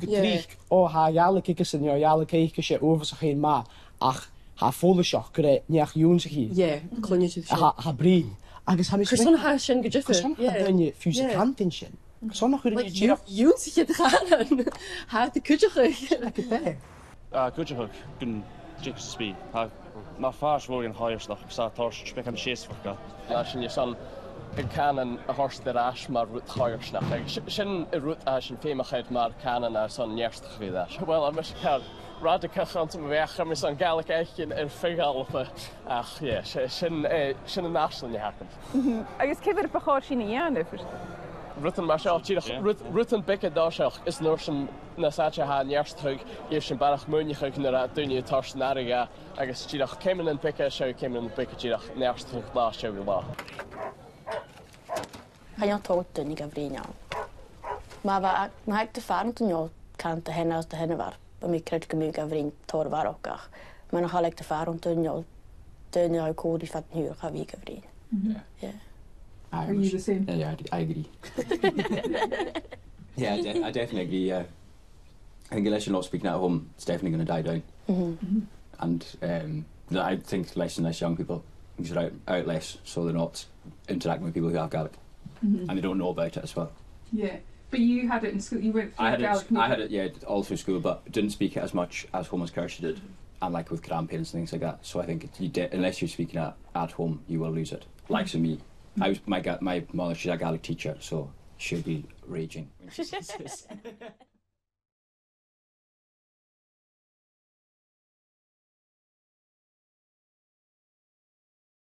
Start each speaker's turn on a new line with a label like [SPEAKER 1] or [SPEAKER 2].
[SPEAKER 1] gedreig o ha jaarlijke is en jaarlijke is je over zich heen maar ach ha volle shock kre niet joen zich hier.
[SPEAKER 2] Ja, klonje
[SPEAKER 1] Ha bri. Agus ha mis.
[SPEAKER 2] Son ha shin gejiffen.
[SPEAKER 1] Son ha dan je fuse kantin shin. Son nog goed
[SPEAKER 2] je joen zich het gaan. Ha de kutje.
[SPEAKER 1] Lekker bij.
[SPEAKER 3] Kutje kun jiks spi. Ha na fars voor in higherslag sa tors spek am shes voor.
[SPEAKER 4] Ja, shin je son ik kan een horst de raas maar roet highersnach. Shin roet as een femigheid maar kan een son eerst geweest. Wel, I'm misschien radical gaan te weg met zo'n galig eitje en vergalpen. Ach ja, shin een national je hakken.
[SPEAKER 5] Agus céidir ba cháir sin dhéanamh.
[SPEAKER 4] Rutan mar seo rutan bice dáiseach is nóir sin na sáte ha nearstthug éir sin barach munecha nar a duine tar náige agus tíach céimen an bice seo céimen an bice tíach nearstthug lá seo lá.
[SPEAKER 6] Ga je tot duine go bhríá. Má bh na ag de fan tú can a henna de henne war, ba mí cre go mú go bhrín tóharachach, me nach chaleg de farm duine a cóí fat nuúr a bhí go bhrín.
[SPEAKER 5] Are you the same?
[SPEAKER 7] Yeah, I agree. Yeah, I definitely agree. I think unless you're not speaking at home, it's definitely going to die down. And I think less and less young people should out less, so they're not interacting with people who have Gaelic, and they don't know about it as well.
[SPEAKER 5] Yeah, but you had it in school. You went through Gaelic.
[SPEAKER 7] I had it, yeah, all through school, but didn't speak it as much as home as Kirsty did, and like with grandparents and things like that. So I think unless you're speaking at home, you will lose it. Like for me. My mother, she's a Gaelic teacher, so she'll be raging when she sees this.